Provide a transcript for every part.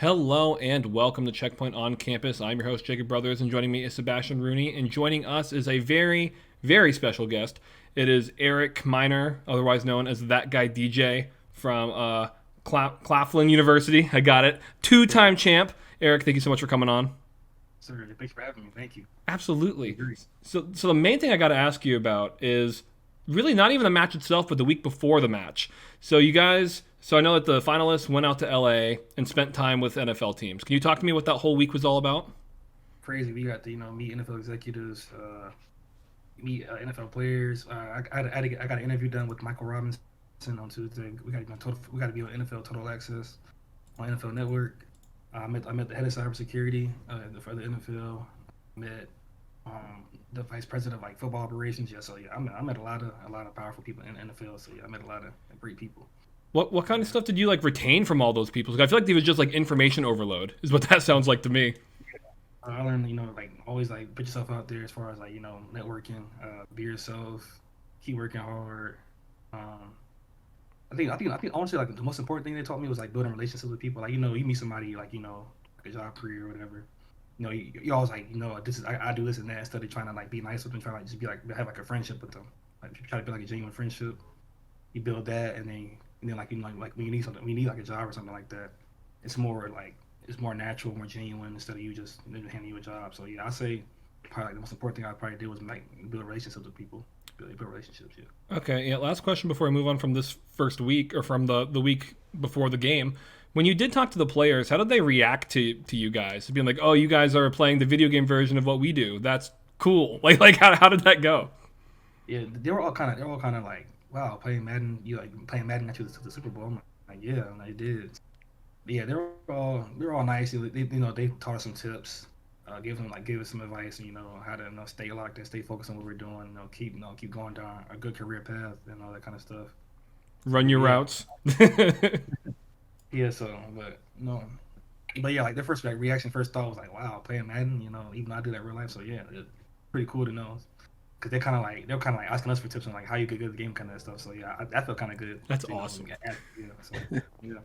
Hello and welcome to Checkpoint on Campus. I'm your host, Jacob Brothers, and joining me is Sebastian Rooney. And joining us is a very, very special guest. It is Eric Miner, otherwise known as ThatGuyDJ from Claflin University. I got it. Two-time champ. Eric, thank you so much for coming on. Sir, thanks for having me. Thank you. Absolutely. Agree. So the main thing I got to ask you about is really not even the match itself, but the week before the match. So you guys, so I know that the finalists went out to LA and spent time with NFL teams. Can you talk to me what that whole week was all about? Crazy. We got to meet NFL executives, meet NFL players. I got an interview done with Michael Robinson on Tuesday. We got to be on NFL Total Access on NFL Network. I met the head of cybersecurity for the NFL. Met the vice president of like football operations. Yeah, so yeah, I met a lot of powerful people in the NFL. So yeah, I met a lot of great people. What kind of Yeah. stuff did you like retain from all those people? 'Cause I feel like it was just like information overload, is what that sounds like to me. I learned, like always like put yourself out there as far as like networking, be yourself, keep working hard. Um, I think honestly like the most important thing they taught me was like building relationships with people. Like you meet somebody like like a job career or whatever. You always like this is I do this and that instead of trying to like be nice with them, trying to like just be like have like a friendship with them. Like if you try to build like a genuine friendship, you build that and then like like when you need something, when you need like a job or something like that, it's more like it's more natural, more genuine instead of you just handing you a job. So yeah, I say probably like the most important thing I probably did was like build relationships with people, build relationships. Yeah. Okay, yeah. Last question before I move on from this first week or from the week before the game. When you did talk to the players, how did they react to you guys? Being like, "Oh, you guys are playing the video game version of what we do. That's cool." Like how did that go? Yeah, they're all kind of like, wow, playing Madden, you like playing Madden got you to the Super Bowl. I'm like, yeah, and I did. But yeah, they're all nice. They taught us some tips, gave us some advice, how to stay locked and stay focused on what we're doing. Keep going down a good career path and all that kind of stuff. So Run your yeah, routes. yeah. So, but yeah, like their first like reaction, first thought was like, wow, playing Madden. Even though I do that in real life, so yeah, it's pretty cool to know. Because they're kind of like asking us for tips on like how you get good at the game kind of stuff. So yeah, I feel kind of good. That's To, awesome. yeah. So yeah.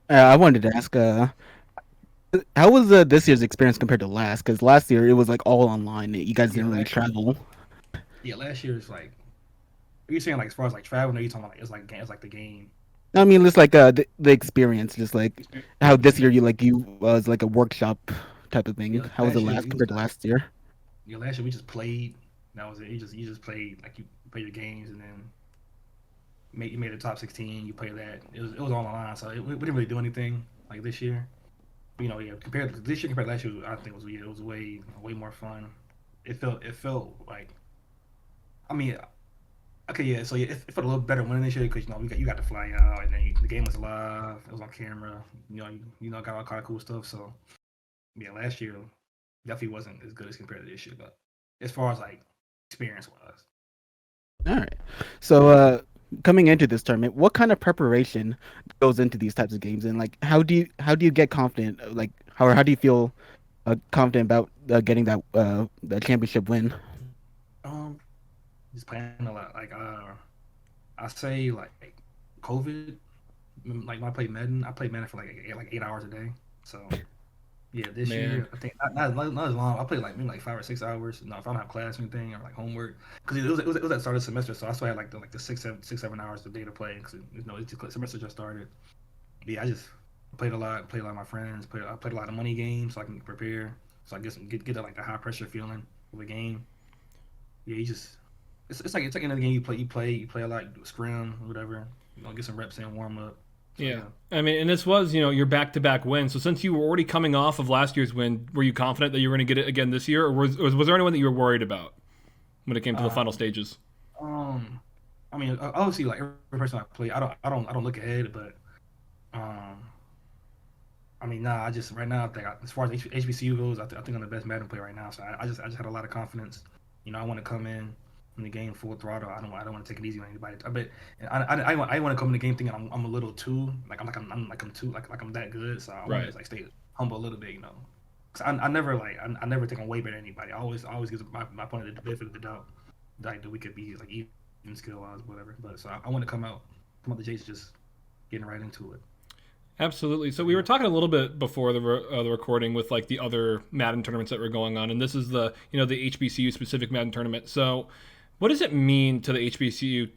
I wanted to ask, how was this year's experience compared to last? Because last year it was like all online. You guys Yeah, didn't really travel. last year is like. Are you saying like as far as like traveling? Or are you talking about like it's like the game? I mean, just like the experience, just like how this year you was like a workshop type of thing. Yeah, How was it last year last it was compared to like last year? last year we just played. That was it. You just played like you play your games and then you made the top 16. You play that. It was all online, so we didn't really do anything like this year. Yeah, compared to this year compared to last year, I think it was way more fun. It felt like I mean okay, yeah. So yeah, it felt a little better winning this year because you got to fly out and then the game was live. It was on camera. Got all kind of cool stuff. So yeah, last year definitely wasn't as good as compared to this year. But as far as like experience wise, All right. So, coming into this tournament, what kind of preparation goes into these types of games, and like how do you get confident? Like how do you feel confident about getting that championship win? um, just playing a lot. Like I say like COVID. Like when I played Madden for like 8 hours a day. So yeah, this Man. year I think not as long. I played like maybe like 5 or 6 hours. If I don't have class or anything or like homework, because it was at start of semester, so I still had like the 6 7 hours a day to play because semester just started. Yeah, I just played a lot of my friends. I played a lot of money games so I can prepare. So I guess get like the high pressure feeling of a game. Yeah, you just it's like another game you play a lot, scrim, whatever. Get some reps in, warm up. So Yeah. yeah. I mean, and this was, your back-to-back win. So since you were already coming off of last year's win, were you confident that you were going to get it again this year, or was there anyone that you were worried about when it came to the final Um, stages? um, I mean, obviously, like every person I play, I don't look ahead, but um, I mean, nah, I just right now, as far as HBCU goes, I think I'm the best Madden player right now. So I just had a lot of confidence. I want to come in the game full throttle. I don't want to take it easy on anybody. But I want to come in the game thinking I'm a little too I'm too like I'm that good. So I want to Right. just like stay humble a little bit. 'Cause I never I never think I'm way better than anybody. I always give my opponent the benefit of the doubt. Like that we could be like even skill wise, whatever. But so I want to come out the Jays just getting right into it. Absolutely. So we were talking a little bit before the recording with like the other Madden tournaments that were going on, and this is the the HBCU specific Madden tournament. So, what does it mean to the HBCU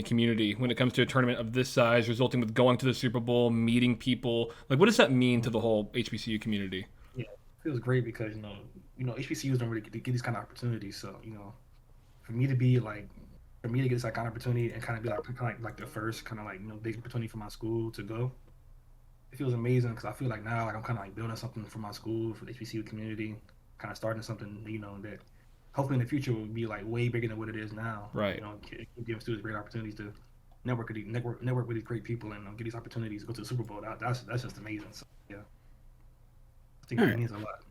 community when it comes to a tournament of this size, resulting with going to the Super Bowl, meeting people? Like, what does that mean to the whole HBCU community? Yeah, it feels great because HBCUs don't really get these kind of opportunities. So for me to be like, for me to get this like kind of opportunity and kind of be like like the first kind of like big opportunity for my school to go, it feels amazing because I feel like now like I'm kind of like building something for my school, for the HBCU community, kind of starting something that hopefully in the future will be like way bigger than what it is now. Right. Giving students great opportunities to network with these great people and get these opportunities to go to the Super Bowl. That's just amazing. So yeah, I think All it right. means a lot.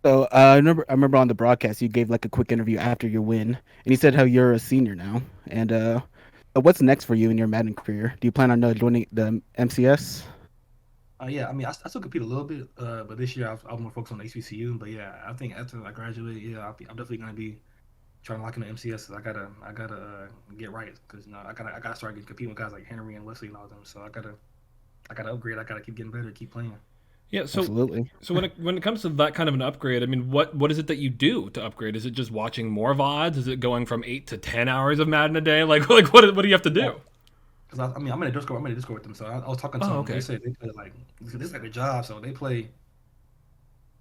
So I remember on the broadcast you gave like a quick interview after your win, and you said how you're a senior now. And what's next for you in your Madden career? Do you plan on joining the MCS? Yeah, I mean, I still compete a little bit, but this year I'm more focused on HBCU. But yeah, I think after I graduate, yeah, I'm definitely gonna be trying to lock in the MCS. I gotta get right because I gotta start competing with guys like Henry and Wesley and all them. So I gotta upgrade. I gotta keep getting better, keep playing. Yeah. So Absolutely. so when it comes to that kind of an upgrade, I mean, what is it that you do to upgrade? Is it just watching more VODs? Is it going from 8 to 10 hours of Madden a day? Like what do you have to do? Because I mean, I'm in a Discord. I'm in a Discord with them. So I was talking to Oh, them. They okay. said they play like this is like their job. So they play.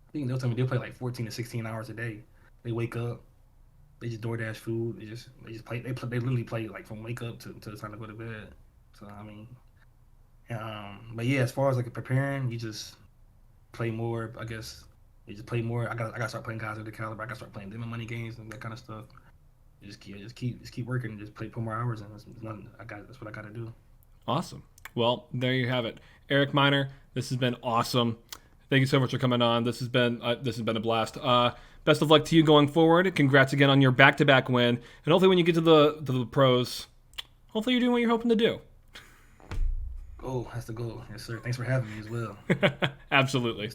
I think they'll tell me they play like 14 to 16 hours a day. They wake up. They just DoorDash food. They just play. They literally play like from wake up to the time to go to bed. So I mean, but yeah, as far as like preparing, you just play more. I guess you just play more. I gotta start playing guys with the caliber. I gotta start playing them in money games and that kind of stuff. Just keep working. And just put more hours in. That's nothing. That's what I gotta do. Awesome. Well, there you have it, Eric Miner. This has been awesome. Thank you so much for coming on. This has been a blast. Best of luck to you going forward. Congrats again on your back-to-back win, and hopefully when you get to the pros, hopefully you're doing what you're hoping to do. Goal. That's the goal. Yes, sir. Thanks for having me as well. Absolutely.